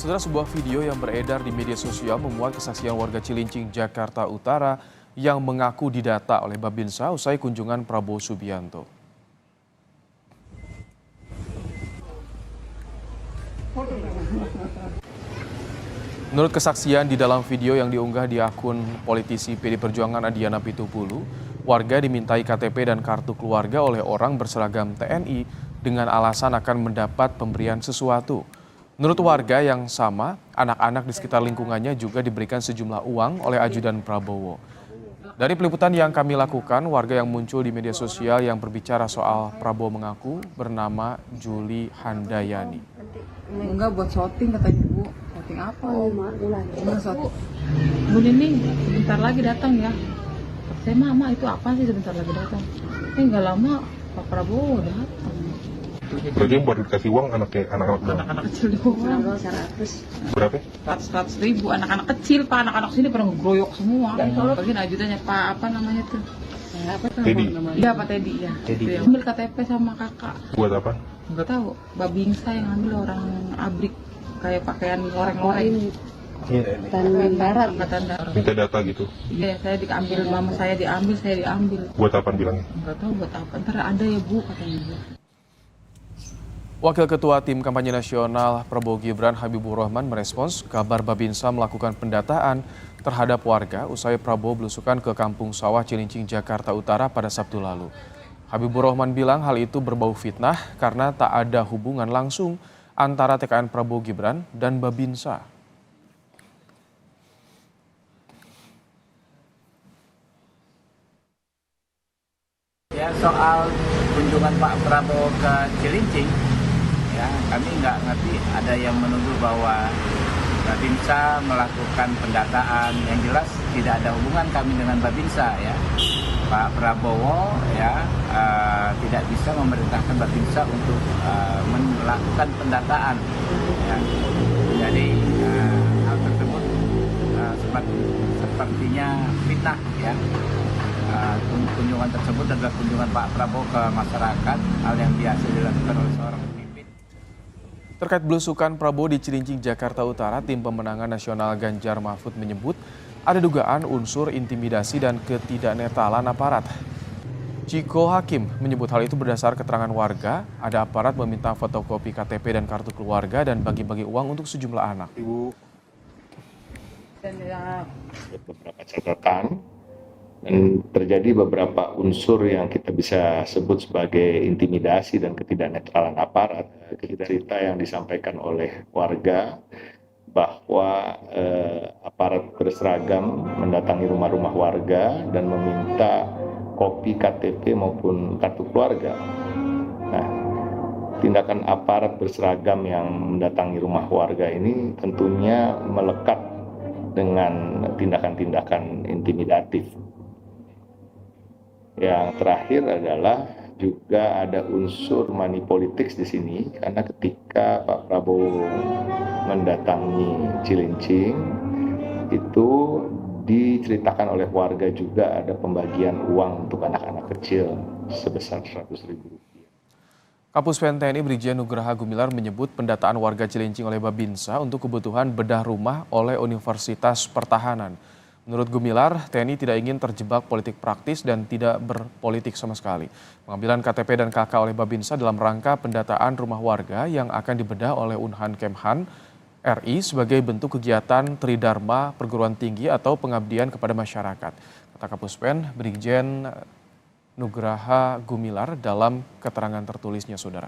Saudara, sebuah video yang beredar di media sosial memuat kesaksian warga Cilincing, Jakarta Utara yang mengaku didata oleh Babinsa usai kunjungan Prabowo Subianto. Menurut kesaksian di dalam video yang diunggah di akun politisi PD Perjuangan Adiana Pitupulu, warga dimintai KTP dan kartu keluarga oleh orang berseragam TNI dengan alasan akan mendapat pemberian sesuatu. Menurut warga yang sama, anak-anak di sekitar lingkungannya juga diberikan sejumlah uang oleh ajudan Prabowo. Dari peliputan yang kami lakukan, warga yang muncul di media sosial yang berbicara soal Prabowo mengaku bernama Juli Handayani. Enggak, buat shooting katanya Bu. Shooting apa? Enggak shooting. Bu Nining, sebentar lagi datang ya. Saya mama itu apa sih sebentar lagi datang? Enggak lama Pak Prabowo datang. Berarti buat dikasih uang anak-anak doang? Anak-anak kecil doang. 100. Berapa? 100 ribu, anak-anak kecil Pak, anak-anak sini pada ngegroyok semua. Bagian ajudannya Pak, apa namanya tuh? Teddy? Iya Pak Teddy ya. Teddy. Ambil KTP sama kakak. Buat apa? Enggak tahu, Babinsa yang ambil orang abrik kayak pakaian loreng-loreng. Angkatan Darat. Angkatan Darat. Minta data gitu? Iya, saya diambil, mama saya diambil. Buat apa bilangnya? Enggak tahu buat apa. Ntar ada ya Bu katanya. Wakil Ketua Tim Kampanye Nasional Prabowo Gibran Habibur Rahman merespons kabar Babinsa melakukan pendataan terhadap warga usai Prabowo belusukan ke Kampung Sawah Cilincing, Jakarta Utara pada Sabtu lalu. Habibur Rahman bilang hal itu berbau fitnah karena tak ada hubungan langsung antara TKN Prabowo Gibran dan Babinsa. Ya, soal kunjungan Pak Prabowo ke Cilincing, ya kami nggak ngerti ada yang menuduh bahwa Babinsa melakukan pendataan. Yang jelas tidak ada hubungan kami dengan Babinsa ya. Pak Prabowo ya tidak bisa memerintahkan Babinsa untuk melakukan pendataan. Ya. Jadi hal tersebut sepertinya fitnah ya. Kunjungan tersebut adalah kunjungan Pak Prabowo ke masyarakat, hal yang biasa dilakukan oleh seorang pemimpin. Terkait belusukan Prabowo di Cilincing, Jakarta Utara, Tim Pemenangan Nasional Ganjar Mahfud menyebut ada dugaan unsur intimidasi dan ketidaknetralan aparat. Ciko Hakim menyebut hal itu berdasar keterangan warga, ada aparat meminta fotokopi KTP dan kartu keluarga dan bagi-bagi uang untuk sejumlah anak. Beberapa catatan dan terjadi beberapa unsur yang kita bisa sebut sebagai intimidasi dan ketidaknetralan aparat. Cerita yang disampaikan oleh warga bahwa aparat berseragam mendatangi rumah-rumah warga dan meminta kopi KTP maupun kartu keluarga. Nah, tindakan aparat berseragam yang mendatangi rumah warga ini tentunya melekat dengan tindakan-tindakan intimidatif. Yang terakhir adalah juga ada unsur money politics di sini, karena ketika Pak Prabowo mendatangi Cilincing itu diceritakan oleh warga juga ada pembagian uang untuk anak-anak kecil sebesar Rp100.000. Kapuspen TNI Brigjen Nugraha Gumilar menyebut pendataan warga Cilincing oleh Babinsa untuk kebutuhan bedah rumah oleh Universitas Pertahanan. Menurut Gumilar, TNI tidak ingin terjebak politik praktis dan tidak berpolitik sama sekali. Pengambilan KTP dan KK oleh Babinsa dalam rangka pendataan rumah warga yang akan dibedah oleh Unhan Kemhan RI sebagai bentuk kegiatan Tridharma perguruan tinggi atau pengabdian kepada masyarakat. Kata Kapuspen Brigjen Nugraha Gumilar dalam keterangan tertulisnya, Saudara.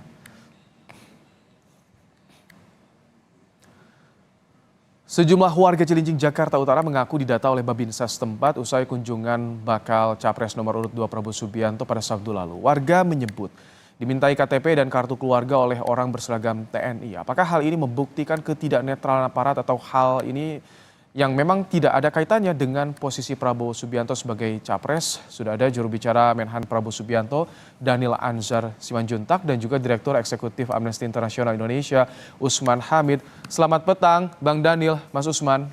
Sejumlah warga Cilincing, Jakarta Utara mengaku didata oleh Babinsa setempat usai kunjungan bakal Capres nomor urut 2 Prabowo Subianto pada Sabtu lalu. Warga menyebut dimintai KTP dan kartu keluarga oleh orang berseragam TNI. Apakah hal ini membuktikan ketidaknetralan aparat atau hal ini yang memang tidak ada kaitannya dengan posisi Prabowo Subianto sebagai Capres? Sudah ada juru bicara Menhan Prabowo Subianto, Daniel Anzar Simanjuntak, dan juga Direktur Eksekutif Amnesty International Indonesia, Usman Hamid. Selamat petang, Bang Daniel, Mas Usman.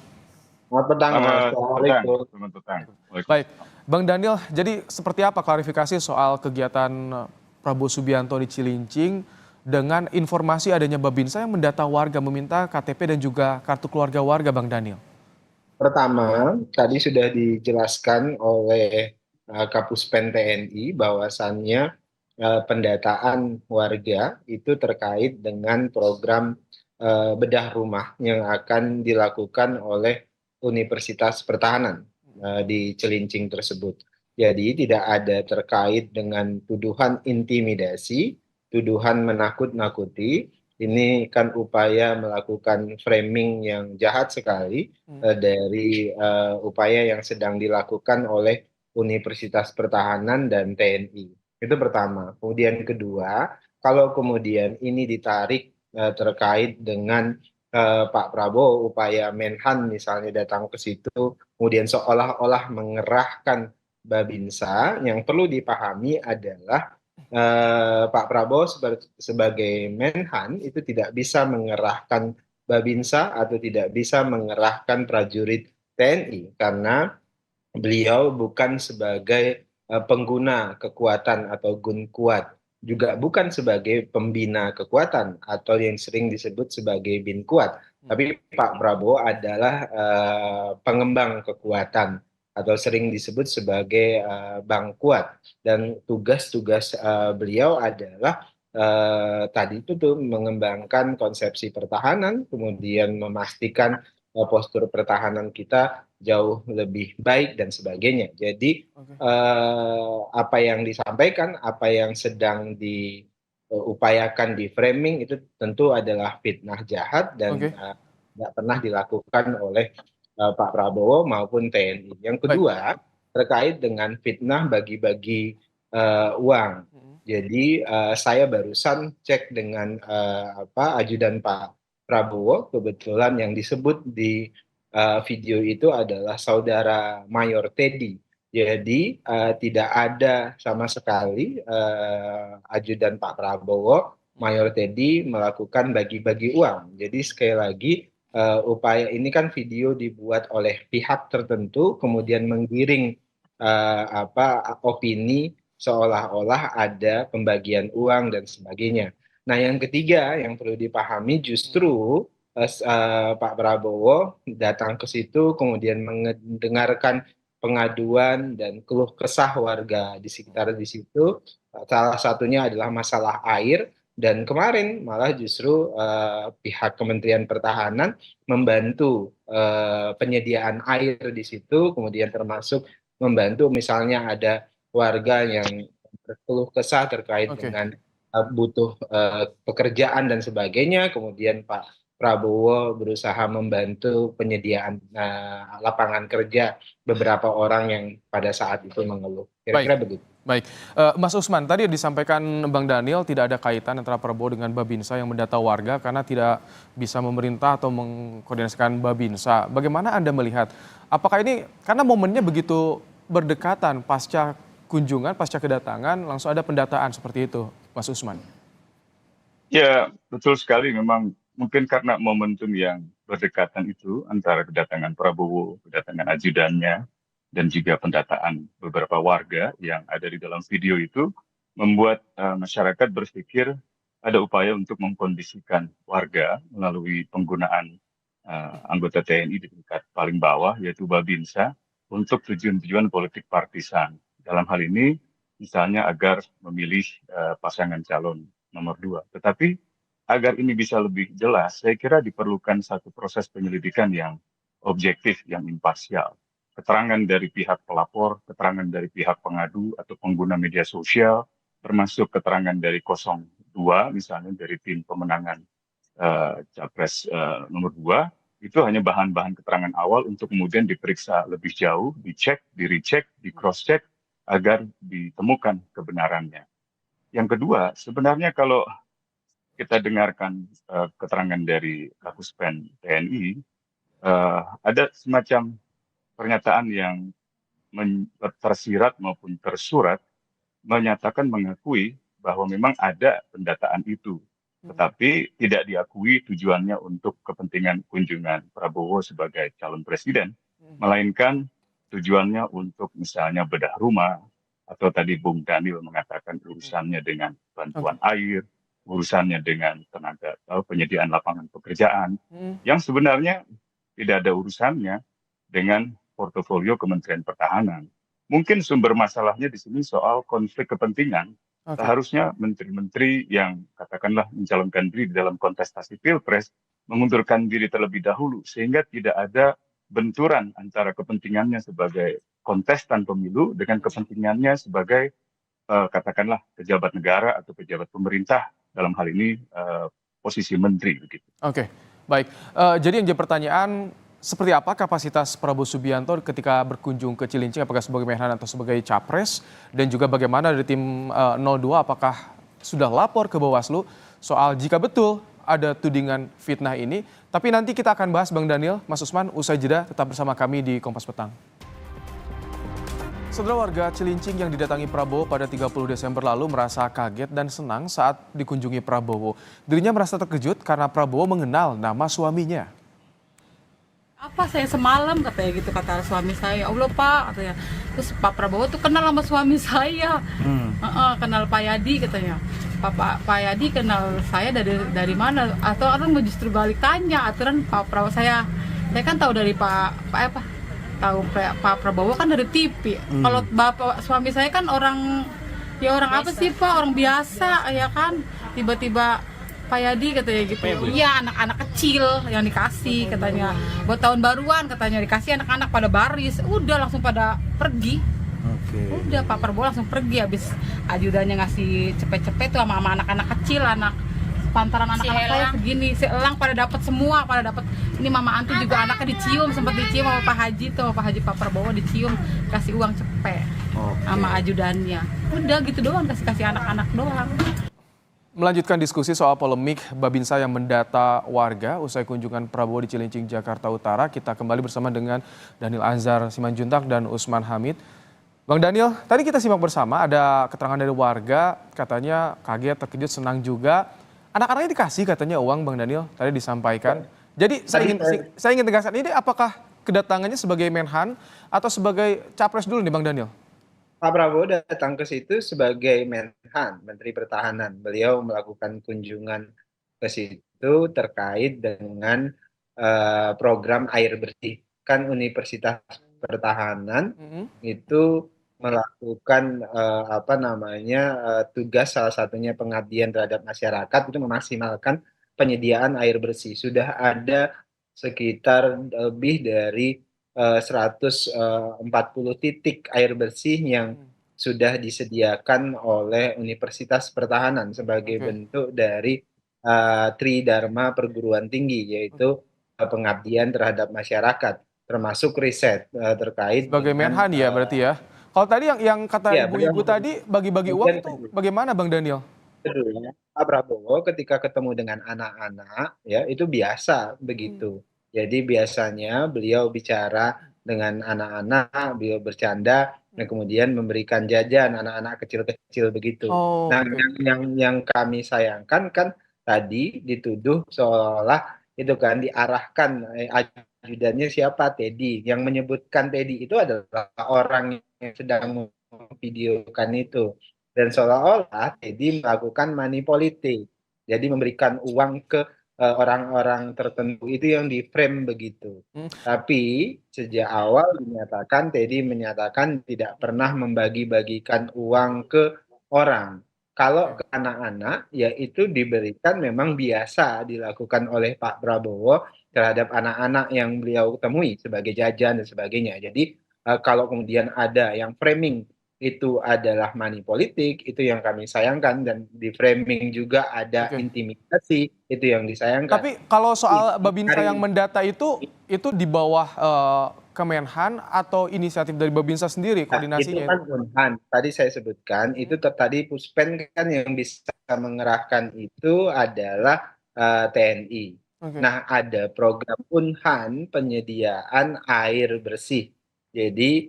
Selamat petang, Mas. Assalamualaikum. Selamat petang. Baik, Bang Daniel, jadi seperti apa klarifikasi soal kegiatan Prabowo Subianto di Cilincing dengan informasi adanya Babinsa yang mendata warga meminta KTP dan juga kartu keluarga warga, Bang Daniel? Pertama, tadi sudah dijelaskan oleh Kapuspen TNI bahwasannya pendataan warga itu terkait dengan program bedah rumah yang akan dilakukan oleh Universitas Pertahanan di Cilincing tersebut. Jadi tidak ada terkait dengan tuduhan intimidasi, tuduhan menakut-nakuti. Ini kan upaya melakukan framing yang jahat sekali dari upaya yang sedang dilakukan oleh Universitas Pertahanan dan TNI. Itu pertama. Kemudian kedua, kalau kemudian ini ditarik terkait dengan Pak Prabowo, upaya Menhan misalnya datang ke situ, kemudian seolah-olah mengerahkan Babinsa, yang perlu dipahami adalah Pak Prabowo sebagai Menhan itu tidak bisa mengerahkan Babinsa atau tidak bisa mengerahkan prajurit TNI karena beliau bukan sebagai pengguna kekuatan atau gun kuat, juga bukan sebagai pembina kekuatan atau yang sering disebut sebagai bin kuat. Tapi Pak Prabowo adalah pengembang kekuatan atau sering disebut sebagai Bang Kuat. Dan tugas-tugas beliau adalah tadi itu tuh mengembangkan konsepsi pertahanan, kemudian memastikan postur pertahanan kita jauh lebih baik dan sebagainya. Jadi apa yang disampaikan, apa yang sedang diupayakan di framing itu tentu adalah fitnah jahat dan tidak pernah dilakukan oleh Pak Prabowo maupun TNI. Yang kedua, terkait dengan fitnah bagi-bagi uang. Jadi saya barusan cek dengan ajudan Pak Prabowo, kebetulan yang disebut di video itu adalah saudara Mayor Teddy. Jadi tidak ada sama sekali ajudan Pak Prabowo, Mayor Teddy melakukan bagi-bagi uang. Jadi sekali lagi upaya ini kan video dibuat oleh pihak tertentu, kemudian menggiring opini seolah-olah ada pembagian uang dan sebagainya. Nah, yang ketiga yang perlu dipahami justru Pak Prabowo datang ke situ kemudian mendengarkan pengaduan dan keluh kesah warga di sekitar di situ. Salah satunya adalah masalah air. Dan kemarin malah justru pihak Kementerian Pertahanan membantu penyediaan air di situ, kemudian termasuk membantu misalnya ada warga yang berkeluh kesah terkait dengan butuh pekerjaan dan sebagainya, kemudian Pak Prabowo berusaha membantu penyediaan lapangan kerja beberapa orang yang pada saat itu mengeluh. Kira-kira begitu. Baik, Mas Usman, tadi disampaikan Bang Daniel tidak ada kaitan antara Prabowo dengan Babinsa yang mendata warga karena tidak bisa memerintah atau mengkoordinasikan Babinsa. Bagaimana Anda melihat? Apakah ini karena momennya begitu berdekatan pasca kunjungan, pasca kedatangan, langsung ada pendataan seperti itu, Mas Usman? Ya, betul sekali. Memang mungkin karena momentum yang berdekatan itu antara kedatangan Prabowo, kedatangan ajudannya, dan juga pendataan beberapa warga yang ada di dalam video itu membuat masyarakat berpikir ada upaya untuk mengkondisikan warga melalui penggunaan anggota TNI di tingkat paling bawah yaitu Babinsa untuk tujuan-tujuan politik partisan. Dalam hal ini misalnya agar memilih pasangan calon nomor 2. Tetapi agar ini bisa lebih jelas, saya kira diperlukan satu proses penyelidikan yang objektif, yang imparsial. Keterangan dari pihak pelapor, keterangan dari pihak pengadu atau pengguna media sosial, termasuk keterangan dari 02, misalnya dari tim pemenangan Capres nomor 2, itu hanya bahan-bahan keterangan awal untuk kemudian diperiksa lebih jauh, dicek, di-recheck, di-cross-check, agar ditemukan kebenarannya. Yang kedua, sebenarnya kalau kita dengarkan keterangan dari Kapuspen TNI, ada semacam pernyataan yang tersirat maupun tersurat menyatakan mengakui bahwa memang ada pendataan itu, tetapi tidak diakui tujuannya untuk kepentingan kunjungan Prabowo sebagai calon presiden, melainkan tujuannya untuk misalnya bedah rumah, atau tadi Bung Daniel mengatakan urusannya dengan bantuan air, urusannya dengan tenaga atau penyediaan lapangan pekerjaan Hmm. yang sebenarnya tidak ada urusannya dengan portofolio Kementerian Pertahanan. Mungkin sumber masalahnya di sini soal konflik kepentingan. Oke. Seharusnya menteri-menteri yang katakanlah mencalonkan diri di dalam kontestasi Pilpres mengundurkan diri terlebih dahulu sehingga tidak ada benturan antara kepentingannya sebagai kontestan pemilu dengan kepentingannya sebagai katakanlah pejabat negara atau pejabat pemerintah dalam hal ini posisi menteri begitu. Oke, baik. Jadi yang jadi pertanyaan, seperti apa kapasitas Prabowo Subianto ketika berkunjung ke Cilincing, apakah sebagai Menhan atau sebagai Capres? Dan juga bagaimana dari tim 02, apakah sudah lapor ke Bawaslu soal jika betul ada tudingan fitnah ini? Tapi nanti kita akan bahas, Bang Daniel, Mas Usman, usai jeda, tetap bersama kami di Kompas Petang. Saudara, warga Cilincing yang didatangi Prabowo pada 30 Desember lalu merasa kaget dan senang saat dikunjungi Prabowo. Dirinya merasa terkejut karena Prabowo mengenal nama suaminya. Apa saya semalam katanya gitu, kata suami saya. Allah Pak katanya. Terus Pak Prabowo tuh kenal sama suami saya. Kenal Pak Yadi katanya. Pak Yadi kenal saya dari mana? Atau orang justru balik tanya aturan Pak Prabowo saya kan tahu dari tahu Pak Prabowo kan dari TV. Kalau bapak suami saya kan orang biasa. Apa sih Pak, orang biasa ya kan. Tiba-tiba Pak Yadi katanya gitu. Iya, anak-anak kecil yang dikasih katanya. Buat tahun baruan katanya dikasih, anak-anak pada baris. Udah langsung pada pergi. Udah Pak Prabowo langsung pergi, habis ajudannya ngasih cepet-cepet tuh sama anak-anak kecil, anak pantaran anak-anak saya segini, seelang pada dapat semua, pada dapat. Ini Mama Antu juga anaknya dicium, sempat dicium sama Pak Haji tuh, Pak Haji Pak Prabowo dicium, kasih uang cepet sama ajudannya. Udah gitu doang, kasih anak-anak doang. Melanjutkan diskusi soal polemik Babinsa yang mendata warga usai kunjungan Prabowo di Cilincing, Jakarta Utara, kita kembali bersama dengan Daniel Anzar Simanjuntak dan Usman Hamid. Bang Daniel, tadi kita simak bersama ada keterangan dari warga, katanya kaget, terkejut, senang juga. Anak-anaknya dikasih katanya uang, Bang Daniel, tadi disampaikan. Jadi saya ingin tegaskan, ini apakah kedatangannya sebagai Menhan atau sebagai Capres dulu nih Bang Daniel? Pak Prabowo datang ke situ sebagai Menhan, Menteri Pertahanan. Beliau melakukan kunjungan ke situ terkait dengan program air bersih. Kan Universitas Pertahanan itu melakukan tugas, salah satunya pengabdian terhadap masyarakat, itu memaksimalkan penyediaan air bersih. Sudah ada sekitar lebih dari 140 titik air bersih yang sudah disediakan oleh Universitas Pertahanan sebagai bentuk dari Tridharma perguruan tinggi, yaitu pengabdian terhadap masyarakat, termasuk riset terkait sebagai Menhan ya berarti ya. Kalau tadi yang kata ibu-ibu tadi bagi-bagi uang itu bagaimana Bang Daniel? Pak Prabowo ketika ketemu dengan anak-anak ya itu biasa begitu. Jadi biasanya beliau bicara dengan anak-anak, beliau bercanda dan kemudian memberikan jajan anak-anak kecil-kecil begitu. Nah, yang kami sayangkan kan tadi dituduh seolah itu kan diarahkan ajudannya siapa, Teddy. Yang menyebutkan Teddy itu adalah orang yang sedang memvideokan itu. Dan seolah-olah Teddy melakukan money politik. Jadi memberikan uang ke orang-orang tertentu, itu yang di frame begitu. Tapi sejak awal Teddy menyatakan tidak pernah membagi-bagikan uang ke orang. Kalau ke anak-anak, ya itu diberikan memang biasa dilakukan oleh Pak Prabowo terhadap anak-anak yang beliau temui sebagai jajan dan sebagainya. Jadi kalau kemudian ada yang framing itu adalah money politik, itu yang kami sayangkan, dan di framing juga ada intimidasi, itu yang disayangkan. Tapi kalau soal Babinsa yang mendata itu di bawah Kemenhan atau inisiatif dari Babinsa sendiri koordinasinya? Itu kan Unhan, tadi saya sebutkan, itu tadi Puspen kan yang bisa mengerahkan itu adalah TNI. Nah, ada program Unhan penyediaan air bersih. Jadi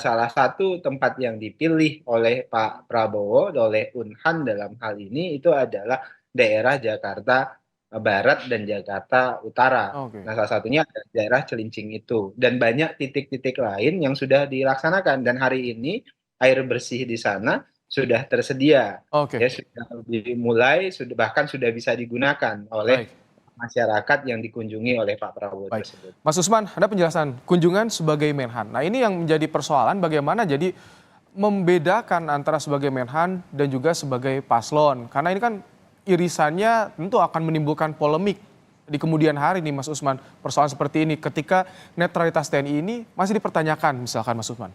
salah satu tempat yang dipilih oleh Pak Prabowo, oleh Unhan dalam hal ini itu adalah daerah Jakarta Barat dan Jakarta Utara. Nah, salah satunya ada daerah Cilincing itu. Dan banyak titik-titik lain yang sudah dilaksanakan. Dan hari ini air bersih di sana sudah tersedia, Oke, ya sudah dimulai, bahkan sudah bisa digunakan oleh baik. masyarakat yang dikunjungi oleh Pak Prabowo Baik, tersebut. Mas Usman, ada penjelasan kunjungan sebagai Menhan. Nah ini yang menjadi persoalan bagaimana jadi membedakan antara sebagai Menhan dan juga sebagai paslon. Karena ini kan irisannya tentu akan menimbulkan polemik di kemudian hari nih Mas Usman. Persoalan seperti ini ketika netralitas TNI ini masih dipertanyakan misalkan Mas Usman.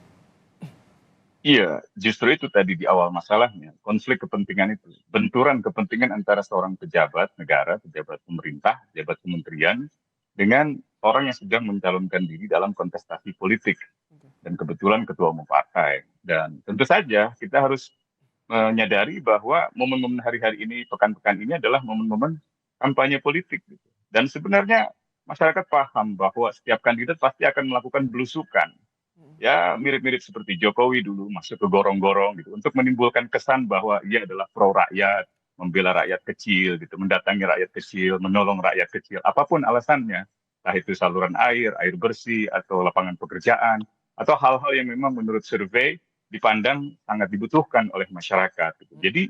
Iya, justru itu tadi di awal masalahnya, konflik kepentingan itu, benturan kepentingan antara seorang pejabat negara, pejabat pemerintah, pejabat kementerian, dengan orang yang sedang mencalonkan diri dalam kontestasi politik, dan kebetulan ketua umum partai. Dan tentu saja kita harus menyadari bahwa momen-momen hari-hari ini, pekan-pekan ini adalah momen-momen kampanye politik. Gitu. Dan sebenarnya masyarakat paham bahwa setiap kandidat pasti akan melakukan belusukan. Ya mirip-mirip seperti Jokowi dulu masuk ke gorong-gorong gitu untuk menimbulkan kesan bahwa ia adalah pro rakyat, membela rakyat kecil gitu, mendatangi rakyat kecil, menolong rakyat kecil, apapun alasannya, entah itu saluran air, air bersih atau lapangan pekerjaan atau hal-hal yang memang menurut survei dipandang sangat dibutuhkan oleh masyarakat gitu. Jadi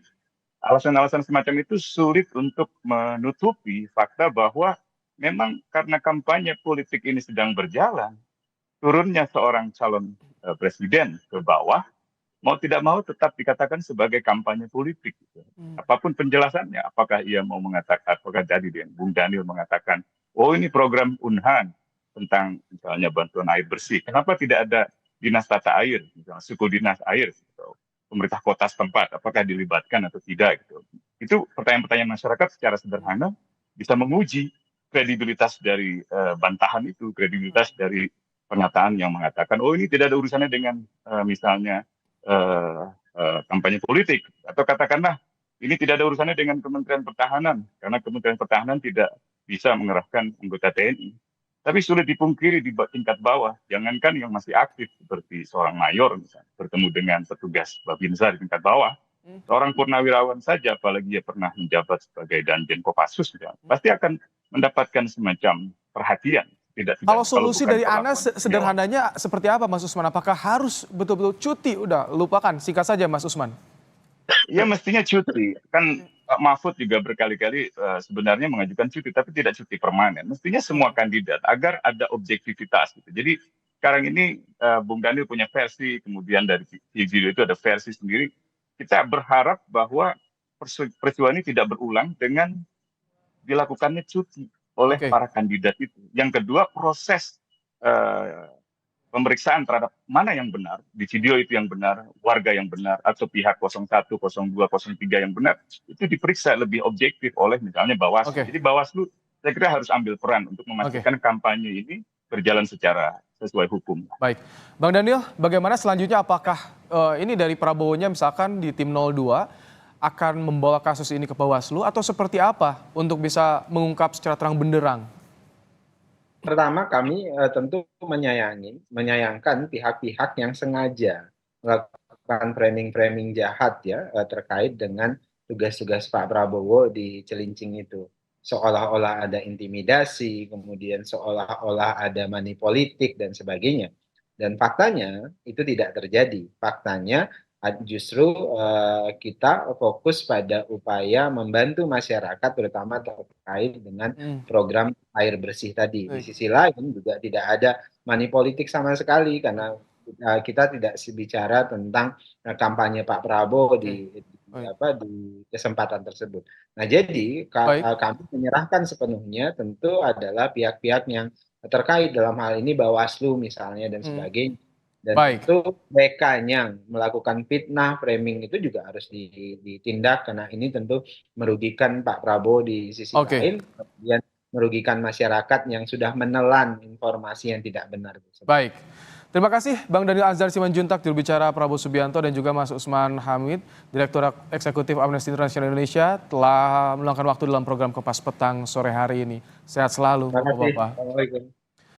alasan-alasan semacam itu sulit untuk menutupi fakta bahwa memang karena kampanye politik ini sedang berjalan, turunnya seorang calon presiden ke bawah, mau tidak mau tetap dikatakan sebagai kampanye politik. Gitu. Apapun penjelasannya, apakah ia mau mengatakan, apakah tadi Bung Daniel mengatakan, oh ini program Unhan tentang misalnya bantuan air bersih, kenapa tidak ada dinas tata air, misalnya suku dinas air, gitu. Pemerintah kota setempat, apakah dilibatkan atau tidak. Gitu. Itu pertanyaan-pertanyaan masyarakat secara sederhana bisa menguji kredibilitas dari bantahan itu, kredibilitas dari pernyataan yang mengatakan oh ini tidak ada urusannya dengan misalnya kampanye politik atau katakanlah ini tidak ada urusannya dengan Kementerian Pertahanan karena Kementerian Pertahanan tidak bisa mengerahkan anggota TNI. Tapi sulit dipungkiri di tingkat bawah, jangankan yang masih aktif seperti seorang mayor misalnya bertemu dengan petugas Babinsa di tingkat bawah, seorang purnawirawan saja apalagi dia pernah menjabat sebagai Danjen Kopassus misalnya, pasti akan mendapatkan semacam perhatian. Kalau solusi dari Anda sederhananya seperti apa Mas Usman? Apakah harus betul-betul cuti? Udah lupakan, singkat saja Mas Usman. Ya mestinya cuti. Kan Pak Mahfud juga berkali-kali sebenarnya mengajukan cuti, tapi tidak cuti permanen. Mestinya semua kandidat agar ada objektivitas. Gitu. Jadi sekarang ini Bung Daniel punya versi, kemudian dari video itu ada versi sendiri. Kita berharap bahwa peristiwa ini tidak berulang dengan dilakukannya cuti oleh para kandidat itu. Yang kedua, proses pemeriksaan terhadap mana yang benar, di video itu yang benar, warga yang benar, atau pihak 01, 02, 03 yang benar, itu diperiksa lebih objektif oleh misalnya Bawaslu. Jadi Bawaslu saya kira harus ambil peran untuk memastikan kampanye ini berjalan secara sesuai hukum. Baik, Bang Daniel, bagaimana selanjutnya? Apakah ini dari Prabowo-nya misalkan di tim 02, akan membawa kasus ini ke Bawaslu atau seperti apa untuk bisa mengungkap secara terang benderang? Pertama kami tentu menyayangkan pihak-pihak yang sengaja melakukan framing-framing jahat ya terkait dengan tugas-tugas Pak Prabowo di Cilincing itu. Seolah-olah ada intimidasi, kemudian seolah-olah ada money politik dan sebagainya. Dan faktanya itu tidak terjadi. Faktanya justru kita fokus pada upaya membantu masyarakat terutama terkait dengan program air bersih tadi. Di sisi lain juga tidak ada money politik sama sekali karena kita tidak bicara tentang kampanye Pak Prabowo di kesempatan tersebut. Nah jadi kami menyerahkan sepenuhnya tentu adalah pihak-pihak yang terkait dalam hal ini Bawaslu misalnya dan sebagainya. Dan itu mereka yang melakukan fitnah, framing itu juga harus ditindak karena ini tentu merugikan Pak Prabowo di sisi lain, kemudian merugikan masyarakat yang sudah menelan informasi yang tidak benar. Baik, terima kasih Bang Daniel Anzar Simanjuntak, jurubicara Prabowo Subianto dan juga Mas Usman Hamid, Direktur Eksekutif Amnesty International Indonesia telah meluangkan waktu dalam program Kompas Petang sore hari ini. Sehat selalu, Bapak-Bapak. Assalamualaikum.